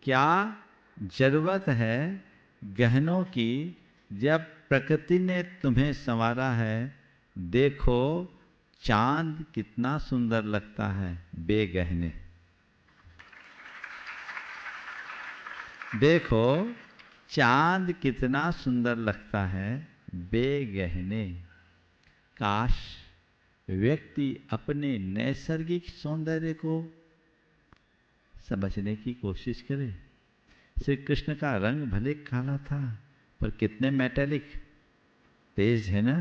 क्या जरूरत है गहनों की, जब प्रकृति ने तुम्हें संवारा है। देखो चांद कितना सुंदर लगता है बेगहने। देखो चांद कितना सुंदर लगता है बेगहने। काश व्यक्ति अपने नैसर्गिक सौंदर्य को समझने की कोशिश करे। श्री कृष्ण का रंग भले काला था, पर कितने मेटेलिक, तेज है ना।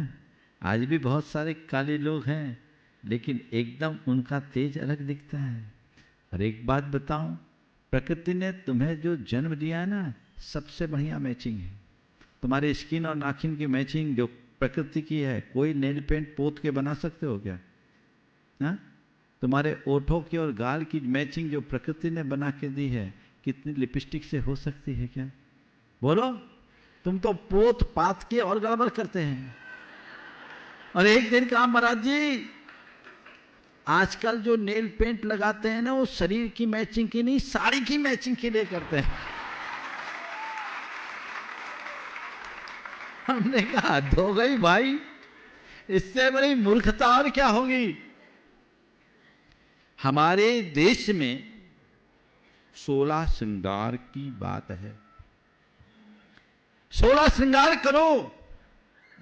आज भी बहुत सारे काले लोग हैं, लेकिन एकदम उनका तेज अलग दिखता है। और एक बात बताऊं, प्रकृति ने तुम्हें जो जन्म दिया है ना, सबसे बढ़िया मैचिंग है। तुम्हारे स्किन और नाखून की मैचिंग जो प्रकृति की है, कोई नेल पेंट पोत के बना सकते हो क्या? ना? तुम्हारे ओठों की और गाल की मैचिंग जो प्रकृति ने बना के दी है, कितनी लिपस्टिक से हो सकती है क्या? बोलो। तुम तो पोत पात के और गड़बड़ करते हैं। और एक दिन कहा, महाराज जी आजकल जो नेल पेंट लगाते हैं ना, वो शरीर की मैचिंग की नहीं, साड़ी की मैचिंग के लिए करते हैं। हमने कहा धो गई भाई, इससे बड़ी मूर्खता और क्या होगी। हमारे देश में 16 श्रृंगार की बात है। 16 श्रृंगार करो।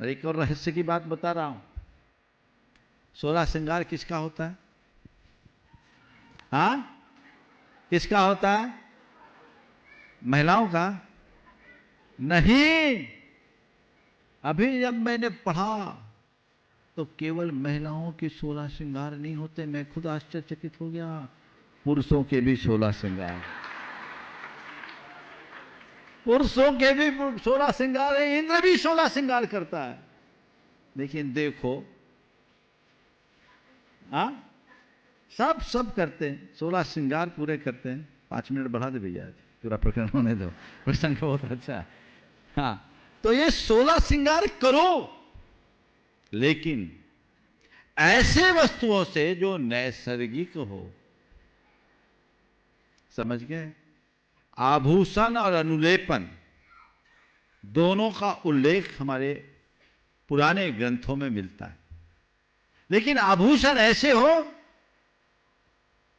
एक और रहस्य की बात बता रहा हूं। 16 श्रृंगार किसका होता है? हाँ, किसका होता है? महिलाओं का नहीं। अभी जब मैंने पढ़ा तो केवल महिलाओं के 16 श्रृंगार नहीं होते, मैं खुद आश्चर्यचकित हो गया। पुरुषों के भी 16 श्रृंगार, पुरुषों के भी 16 श्रृंगार है। इंद्र भी 16 श्रृंगार करता है। लेकिन देखो, हाँ, सब करते हैं, 16 श्रृंगार पूरे करते हैं। 5 मिनट बढ़ा दे भैया, पूरा प्रकरण होने दो, प्रसंग बहुत अच्छा है। हाँ, तो ये 16 श्रृंगार करो, लेकिन ऐसे वस्तुओं से जो नैसर्गिक हो। समझ गए? आभूषण और अनुलेपन दोनों का उल्लेख हमारे पुराने ग्रंथों में मिलता है, लेकिन आभूषण ऐसे हो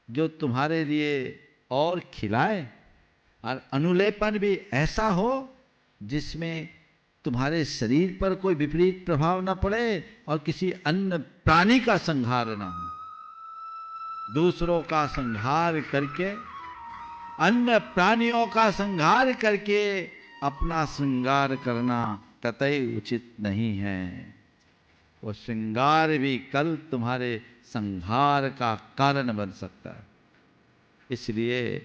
जो तुम्हारे लिए और खिलाए, और अनुलेपन भी ऐसा हो जिसमें तुम्हारे शरीर पर कोई विपरीत प्रभाव ना पड़े और किसी अन्य प्राणी का संहार ना हो। दूसरों का संहार करके, अन्य प्राणियों का संहार करके अपना श्रृंगार करना कतई उचित नहीं है। वो श्रृंगार भी कल तुम्हारे संहार का कारण बन सकता है। इसलिए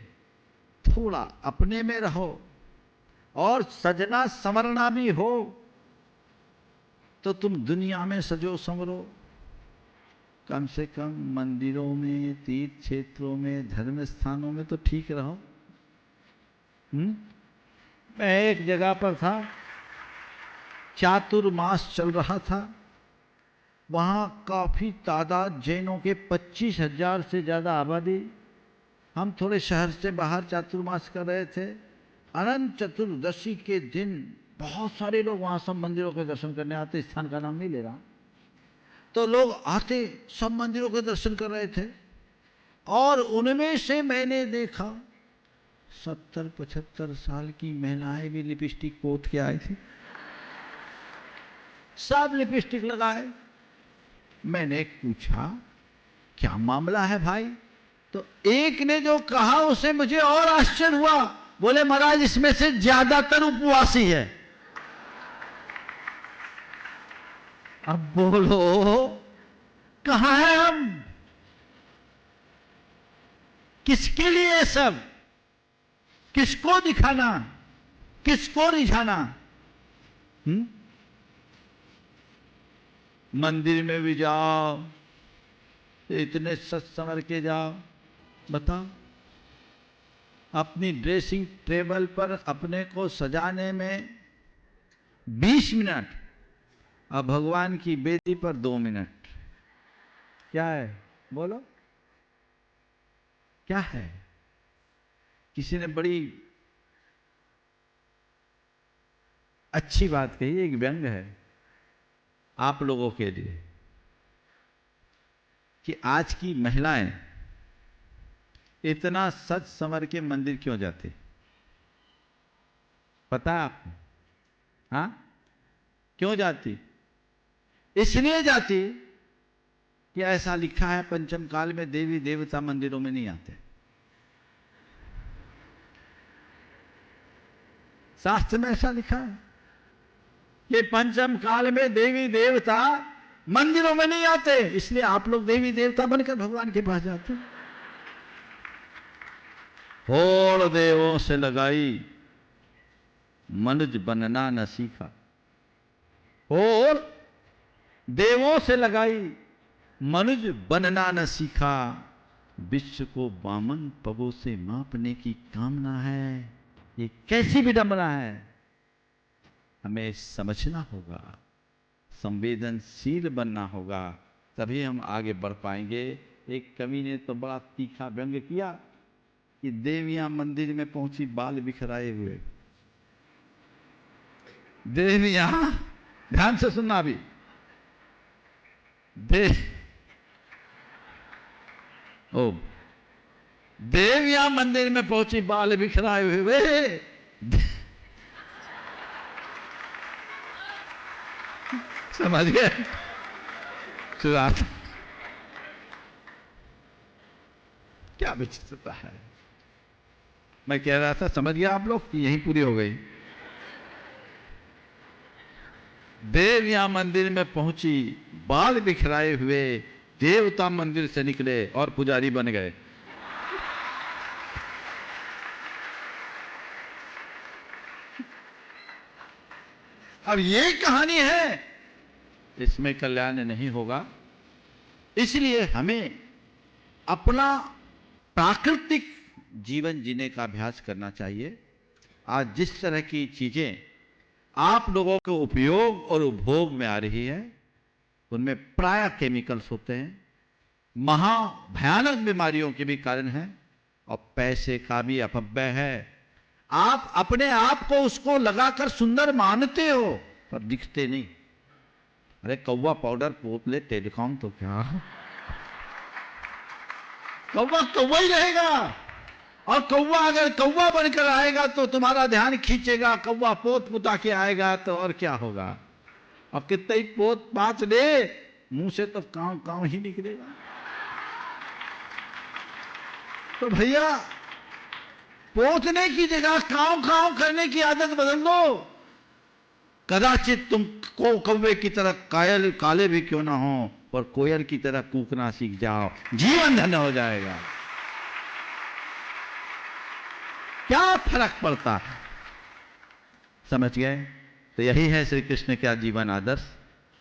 थोड़ा अपने में रहो, और सजना संवरना भी हो तो तुम दुनिया में सजो संवरो। कम से कम मंदिरों में, तीर्थ क्षेत्रों में, धर्म स्थानों में तो ठीक रहो। मैं एक जगह पर था, चातुर्मास चल रहा था। वहां काफी तादाद जैनों के 25,000 से ज्यादा आबादी। हम थोड़े शहर से बाहर चातुर्मास कर रहे थे। अनंत चतुर्दशी के दिन बहुत सारे लोग वहां सब मंदिरों के दर्शन करने आते। स्थान का नाम नहीं ले रहा। तो लोग आते, सब मंदिरों के दर्शन कर रहे थे, और उनमें से मैंने देखा 70-75 साल की महिलाएं भी लिपस्टिक पोत के आई थी। सब लिपस्टिक लगाए। मैंने पूछा क्या मामला है भाई? तो एक ने जो कहा उसे मुझे और आश्चर्य हुआ। बोले महाराज इसमें से ज्यादातर उपवासी है। अब बोलो कहां है हम? किसके लिए सब? किसको दिखाना, किसको रिझाना? मंदिर में भी जाओ, इतने सच संवर के जाओ। बताओ, अपनी ड्रेसिंग टेबल पर अपने को सजाने में 20 मिनट, और भगवान की बेदी पर 2 मिनट। क्या है? बोलो क्या है? किसी ने बड़ी अच्छी बात कही, एक व्यंग है आप लोगों के लिए कि आज की महिलाएं इतना सच संवर के मंदिर क्यों जाती, पता है आपको? हाँ, क्यों जाती? इसलिए जाती कि ऐसा लिखा है पंचम काल में देवी देवता मंदिरों में नहीं आते। शास्त्र में ऐसा लिखा है कि पंचम काल में देवी देवता मंदिरों में नहीं आते, इसलिए आप लोग देवी देवता बनकर भगवान के पास जाते। होड़ देवों से लगाई मनुज बनना न सीखा, होड़ देवों से लगाई मनुज बनना न सीखा, विश्व को बामन पवों से मापने की कामना है। ये कैसी विडंबना है, हमें समझना होगा, संवेदनशील बनना होगा, तभी हम आगे बढ़ पाएंगे। एक कवि ने तो बड़ा तीखा व्यंग किया कि देवियां मंदिर में पहुंची बाल बिखराए हुए। देवियां, ध्यान से सुनना अभी, देवियां मंदिर में पहुंची बाल बिखराए हुए, समझ गए? क्या विचित्रता है। मैं कह रहा था, समझ गया आप लोग कि यही पूरी हो गई। देवियां मंदिर में पहुंची बाल बिखराए हुए, देवता मंदिर से निकले और पुजारी बन गए। अब ये कहानी है, इसमें कल्याण नहीं होगा। इसलिए हमें अपना प्राकृतिक जीवन जीने का अभ्यास करना चाहिए। आज जिस तरह की चीजें आप लोगों के उपयोग और उपभोग में आ रही है, उनमें प्राय केमिकल्स होते हैं, महा भयानक बीमारियों के भी कारण है और पैसे का भी अपव्यय है। आप अपने आप को उसको लगाकर सुंदर मानते हो पर दिखते नहीं। अरे कौवा पाउडर पोत ले टेलीकॉम तो क्या, कौवा कौवा ही रहेगा। और कौवा अगर कौवा बनकर आएगा तो तुम्हारा ध्यान खींचेगा, कौवा पोत पुता के आएगा तो और क्या होगा। और कितना ही पोत पात ले, मुंह से तो कांव कांव ही निकलेगा। तो भैया पोतने की जगह कांव कांव करने की आदत बदल दो। कदाचित तुम को कौवे की तरह कायल काले भी क्यों ना हो, पर कोयल की तरह कूकना सीख जाओ, जीवन धन्य हो जाएगा। क्या फर्क पड़ता है, समझ गए? तो यही है श्री कृष्ण का जीवन आदर्श,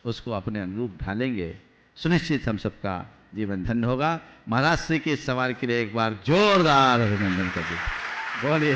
उसको अपने अनुरूप ढालेंगे, सुनिश्चित हम सबका जीवन धन्य होगा। महाराज श्री के सवाल के लिए एक बार जोरदार अभिनंदन कर दीजिए। बोलिए।